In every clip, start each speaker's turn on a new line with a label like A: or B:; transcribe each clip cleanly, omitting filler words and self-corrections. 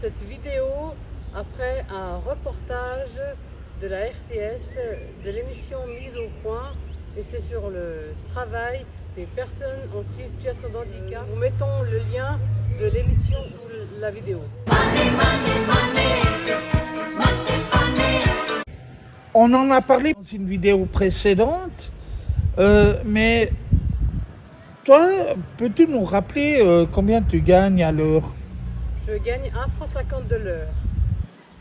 A: cette vidéo après un reportage de la RTS de l'émission Mise au point, et c'est sur le travail des personnes en situation de handicap. Nous mettons le lien de l'émission sous la vidéo.
B: On en a parlé dans une vidéo précédente, mais toi, peux-tu nous rappeler combien tu gagnes à l'heure?
A: Je gagne 1,50 € de l'heure.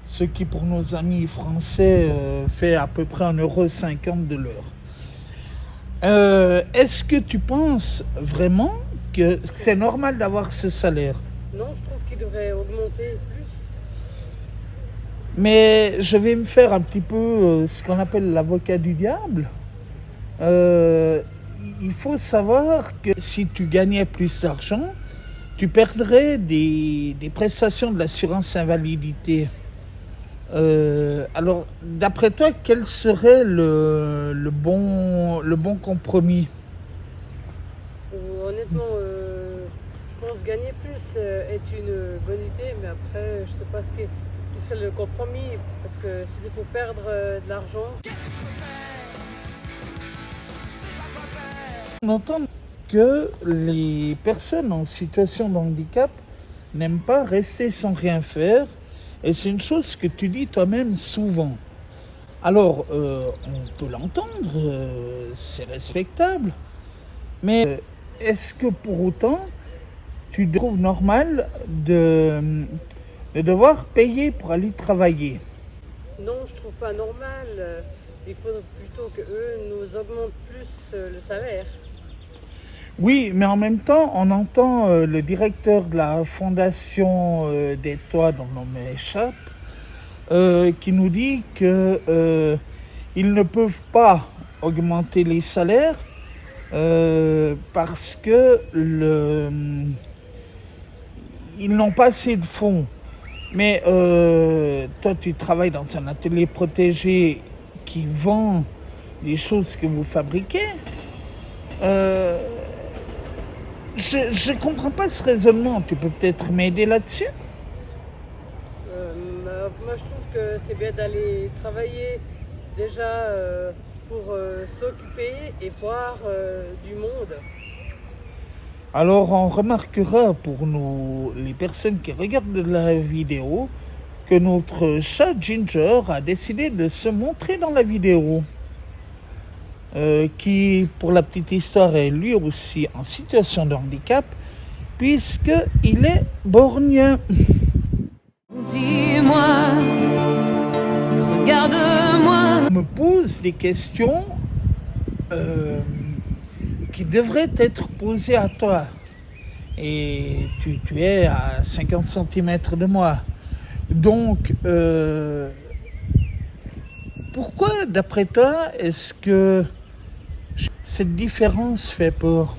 B: Ce qui pour nos amis français fait à peu près 1,50 € de l'heure. Est-ce que tu penses vraiment que c'est normal d'avoir ce salaire?
A: Non, je trouve qu'il devrait augmenter plus.
B: Mais je vais me faire un petit peu ce qu'on appelle l'avocat du diable. Il faut savoir que si tu gagnais plus d'argent, tu perdrais des prestations de l'assurance invalidité. Alors, d'après toi, quel serait le bon compromis?
A: Honnêtement, je pense gagner plus est une bonne idée, mais après, je sais pas qui serait le compromis, parce que si c'est pour perdre de l'argent.
B: On entend que les personnes en situation de handicap n'aiment pas rester sans rien faire, et c'est une chose que tu dis toi-même souvent. Alors, on peut l'entendre, c'est respectable, mais est-ce que pour autant, tu trouves normal de devoir payer pour aller travailler?
A: Non, je trouve pas normal. Il faudrait plutôt qu'eux nous augmentent plus le salaire.
B: Oui, mais en même temps, on entend le directeur de la fondation des toits, dont le nom m'échappe, qui nous dit que ils ne peuvent pas augmenter les salaires parce que ils n'ont pas assez de fonds. Mais toi, tu travailles dans un atelier protégé qui vend les choses que vous fabriquez. Je comprends pas ce raisonnement. Tu peux peut-être m'aider là-dessus?
A: Moi, je trouve que c'est bien d'aller travailler déjà pour s'occuper et voir du monde.
B: Alors, on remarquera pour nous, les personnes qui regardent la vidéo, que notre chat Ginger a décidé de se montrer dans la vidéo. Qui, pour la petite histoire, est lui aussi en situation de handicap, puisqu'il est borgneux.
C: Dis-moi, regarde-moi.
B: On me pose des questions qui devraient être posées à toi. Et tu es à 50 cm de moi. Donc, pourquoi, d'après toi, est-ce que cette différence fait peur?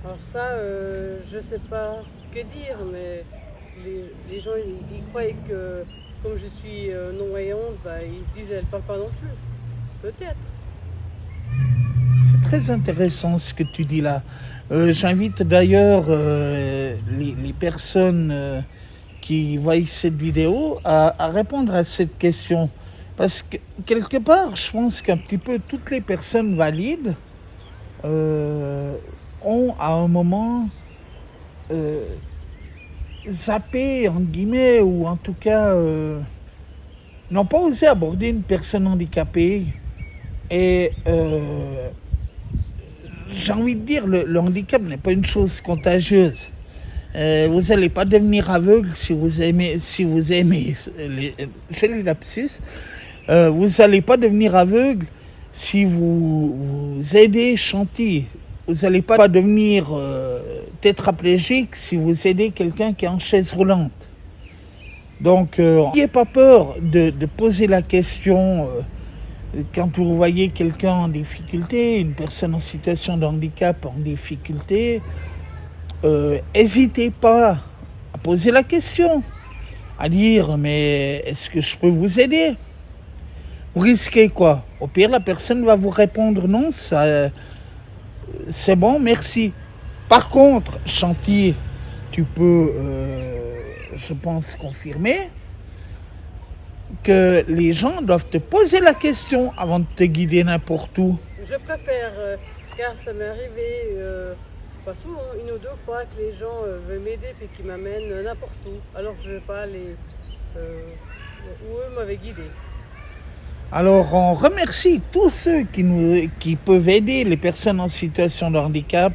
A: Alors ça, je sais pas que dire, mais les gens ils croient que comme je suis non-voyante, ils se disent elle parle pas non plus. Peut-être.
B: C'est très intéressant ce que tu dis là. J'invite d'ailleurs les personnes qui voient cette vidéo à répondre à cette question. Parce que quelque part, je pense qu'un petit peu toutes les personnes valides ont à un moment zappé, en guillemets, ou en tout cas n'ont pas osé aborder une personne handicapée. Et j'ai envie de dire, le handicap n'est pas une chose contagieuse. Vous n'allez pas devenir aveugle si vous aimez j'ai les lapsus. Vous n'allez pas devenir aveugle si vous aidez Chanty. Vous n'allez pas devenir tétraplégique si vous aidez quelqu'un qui est en chaise roulante. Donc, n'ayez pas peur de poser la question quand vous voyez quelqu'un en difficulté, une personne en situation de handicap en difficulté. N'hésitez pas à poser la question, à dire mais est-ce que je peux vous aider? Vous risquez quoi? Au pire, la personne va vous répondre non, ça, c'est bon, merci. Par contre, Chanty, tu peux je pense confirmer, que les gens doivent te poser la question avant de te guider n'importe où.
A: Je préfère, car ça m'est arrivé, pas souvent, une ou deux fois, que les gens veulent m'aider et qu'ils m'amènent n'importe où, alors que je ne vais pas aller où eux m'avaient guidé.
B: Alors, on remercie tous ceux qui peuvent aider les personnes en situation de handicap.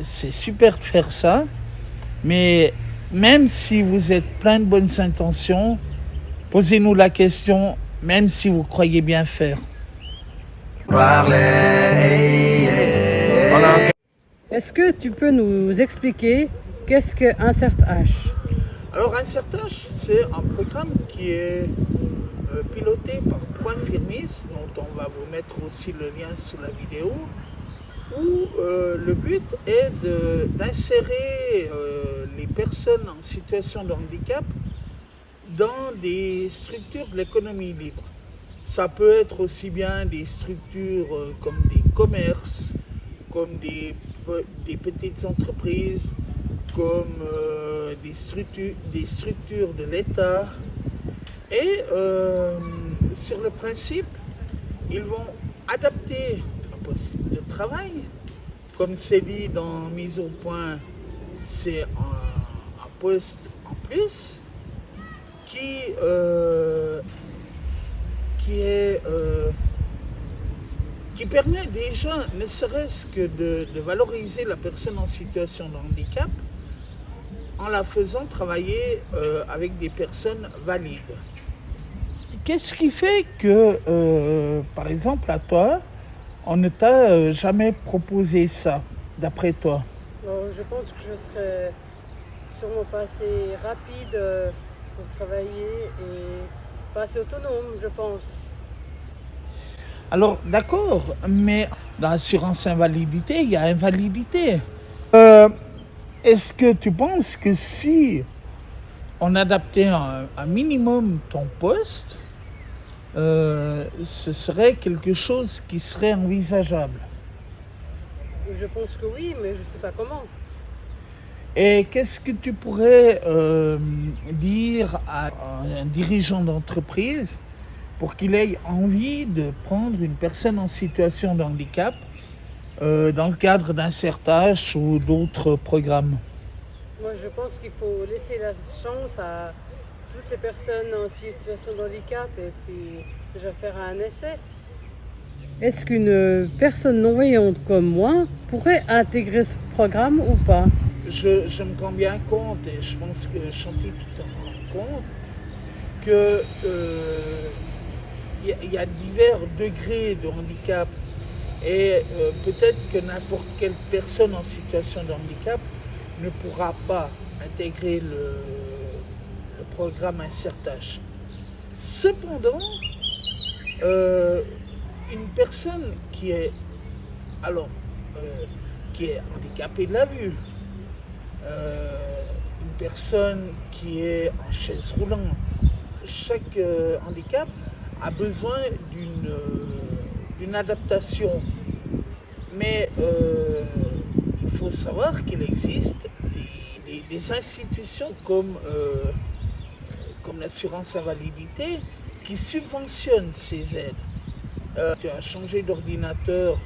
B: C'est super de faire ça, mais même si vous êtes plein de bonnes intentions, posez-nous la question, même si vous croyez bien faire.
A: Est-ce que tu peux nous expliquer qu'est-ce que Insert H?
B: Alors, Insert H, c'est un programme qui est piloté par Point Firmis, dont on va vous mettre aussi le lien sous la vidéo, où le but est d'insérer les personnes en situation de handicap dans des structures de l'économie libre. Ça peut être aussi bien des structures comme des commerces, comme des petites entreprises, comme des structures de l'État. Et sur le principe, ils vont adapter un poste de travail. Comme c'est dit dans Mise au point, c'est un poste en plus qui permet déjà, ne serait-ce que de valoriser la personne en situation de handicap en la faisant travailler avec des personnes valides. Qu'est-ce qui fait que, par exemple, à toi, on ne t'a jamais proposé ça, d'après toi?
A: Je pense que je serais sûrement pas assez rapide pour travailler et pas assez autonome, je pense.
B: Alors, d'accord, mais dans l'assurance invalidité, il y a invalidité. Est-ce que tu penses que si on adaptait un minimum ton poste, ce serait quelque chose qui serait envisageable?
A: Je pense que oui, mais je ne sais pas comment.
B: Et qu'est-ce que tu pourrais dire à un dirigeant d'entreprise pour qu'il ait envie de prendre une personne en situation de handicap dans le cadre d'Insert H ou d'autres programmes?
A: Moi, je pense qu'il faut laisser la chance à toutes les personnes en situation de handicap et puis déjà faire un essai. Est-ce qu'une personne non-voyante comme moi pourrait intégrer ce programme ou pas?
B: Je me rends bien compte, et je pense que Chanty, tu t'en rends compte, que y a divers degrés de handicap et peut-être que n'importe quelle personne en situation de handicap ne pourra pas intégrer le programme Insert H. Cependant, une personne qui est handicapée de la vue, une personne qui est en chaise roulante, chaque handicap a besoin d'une adaptation. Mais il faut savoir qu'il existe des institutions comme l'assurance invalidité qui subventionnent ces aides. Tu as changé d'ordinateur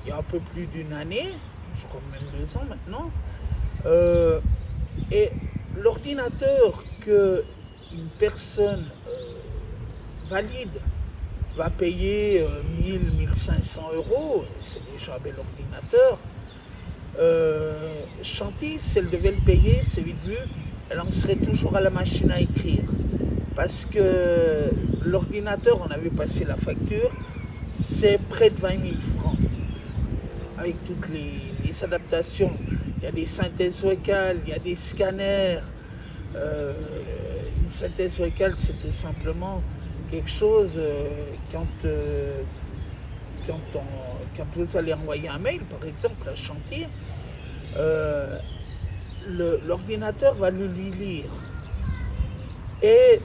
B: il y a un peu plus d'une année, je crois même 2 ans maintenant, et l'ordinateur qu'une personne valide va payer 1 500 €, c'est déjà un bel ordinateur. Chanty, si elle devait le payer, c'est vite vu, elle en serait toujours à la machine à écrire. Parce que l'ordinateur, on avait passé la facture, c'est près de 20 000 francs. Avec toutes les adaptations. Il y a des synthèses vocales, il y a des scanners. Une synthèse vocale, c'est tout simplement quelque chose, quand vous allez envoyer un mail, par exemple, à Chanty, l'ordinateur va le lui lire. Et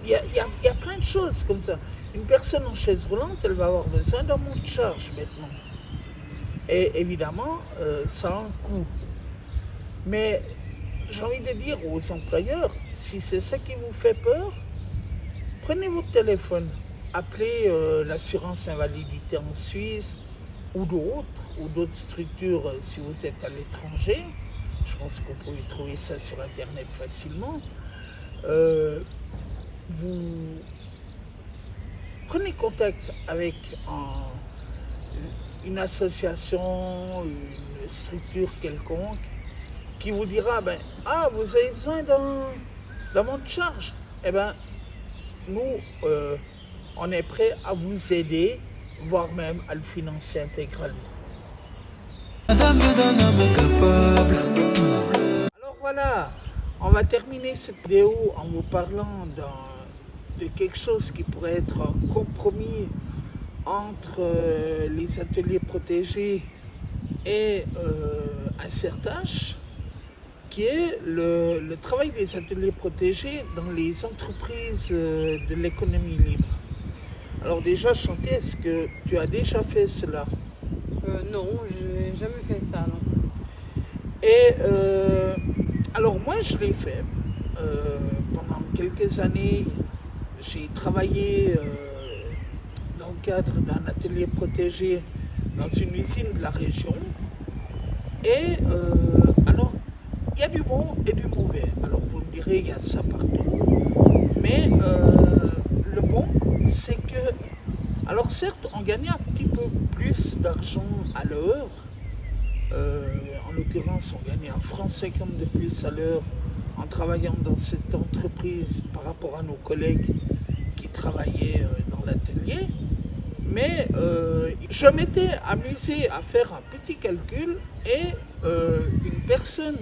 B: il y a plein de choses comme ça. Une personne en chaise roulante, elle va avoir besoin d'un monte-charge maintenant. Et évidemment, ça a un coût. Mais j'ai envie de dire aux employeurs, si c'est ça qui vous fait peur, prenez votre téléphone, appelez l'assurance invalidité en Suisse ou d'autres structures si vous êtes à l'étranger. Je pense que vous pouvez trouver ça sur Internet facilement. Vous prenez contact avec une association, une structure quelconque qui vous dira, vous avez besoin d'un monte-charge. Eh bien, nous, on est prêt à vous aider, voire même à le financer intégralement. Alors voilà, on va terminer cette vidéo en vous parlant de quelque chose qui pourrait être un compromis entre les ateliers protégés et un CERTH, qui est le travail des ateliers protégés dans les entreprises de l'économie libre. Alors déjà, Chanty, est-ce que tu as déjà fait cela?
A: Non, je n'ai jamais fait ça, non.
B: Et alors moi, je l'ai fait. Pendant quelques années, j'ai travaillé dans le cadre d'un atelier protégé dans une usine de la région. Et alors, il y a du bon et du mauvais. Alors vous me direz, il y a ça partout. Mais le bon, c'est que, alors certes, on gagnait un petit peu plus d'argent à l'heure. En l'occurrence, on gagnait 1,50 franc de plus à l'heure en travaillant dans cette entreprise par rapport à nos collègues qui travaillaient dans l'atelier. Mais je m'étais amusé à faire un petit calcul et une personne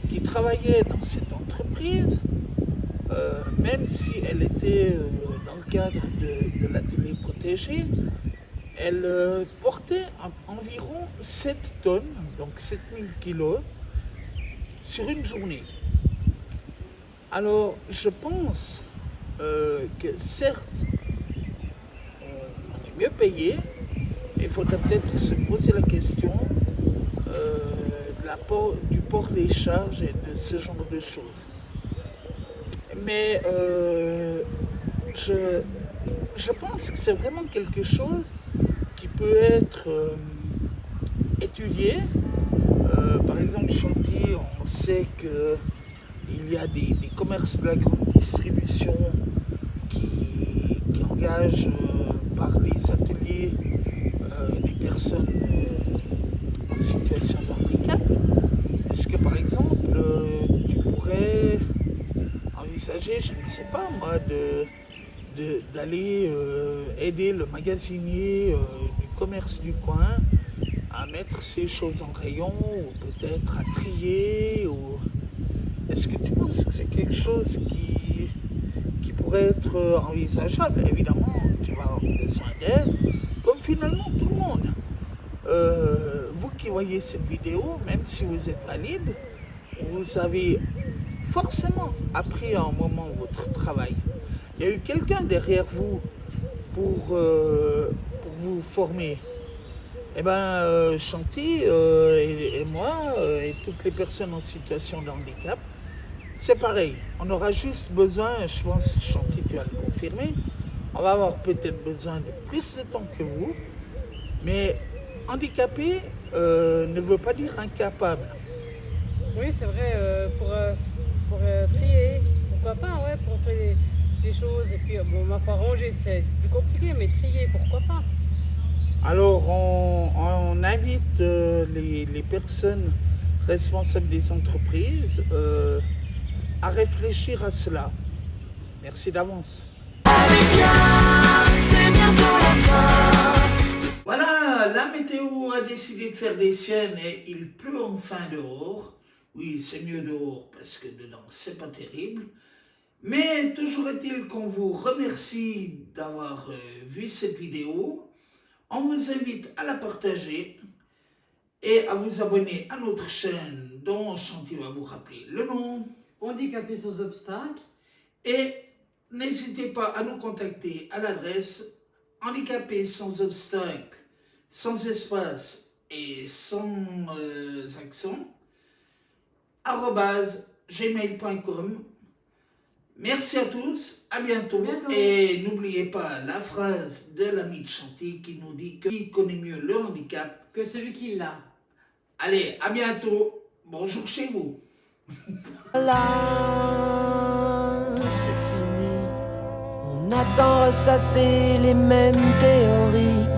B: qui travaillait dans cette entreprise, même si elle était dans le cadre de l'atelier protégé, elle portait environ 7 tonnes, donc 7000 kilos, sur une journée. Alors, je pense que certes, on est mieux payé, il faudrait peut-être se poser la question du port des charges et de ce genre de choses. Mais je pense que c'est vraiment quelque chose qui peut être étudié. Par exemple, Chanty, on sait qu'il y a des commerces de la grande distribution qui engagent par les ateliers des personnes en situation de handicap. Est-ce que par exemple, tu pourrais envisager, je ne sais pas moi, d'aller aider le magasinier du commerce du coin à mettre ses choses en rayon ou peut-être à trier Est-ce que tu penses que c'est quelque chose qui pourrait être envisageable? Évidemment, tu vas avoir besoin d'aide, comme finalement tout le monde. Vous qui voyez cette vidéo, même si vous êtes valide, vous avez forcément appris à un moment votre travail. Il y a eu quelqu'un derrière vous pour vous former. Eh bien, Chanty et moi et toutes les personnes en situation de handicap, c'est pareil. On aura juste besoin, je pense, Chanty, tu vas le confirmer, on va avoir peut-être besoin de plus de temps que vous, mais handicapé ne veut pas dire incapable.
A: Oui, c'est vrai, pour trier, pourquoi pas, ouais, pour faire des choses. Et puis, bon, ma part ranger, c'est plus compliqué, mais trier, pourquoi pas?
B: Alors, on invite les personnes responsables des entreprises à réfléchir à cela. Merci d'avance. Voilà, la météo a décidé de faire des siennes et il pleut enfin dehors. Oui, c'est mieux dehors parce que dedans, c'est pas terrible. Mais toujours est-il qu'on vous remercie d'avoir vu cette vidéo. On vous invite à la partager et à vous abonner à notre chaîne dont Chanty va vous rappeler le nom.
A: Handicapé sans obstacle.
B: Et n'hésitez pas à nous contacter à l'adresse handicapé sans obstacle, sans espace et sans accent, gmail.com. Merci à tous, à bientôt.
A: Bientôt.
B: Et n'oubliez pas la phrase de l'ami Chanty qui nous dit que qui connaît mieux le handicap
A: Que celui qui l'a.
B: Allez, à bientôt. Bonjour chez vous.
C: Là, c'est fini. On attend ressasser les mêmes théories.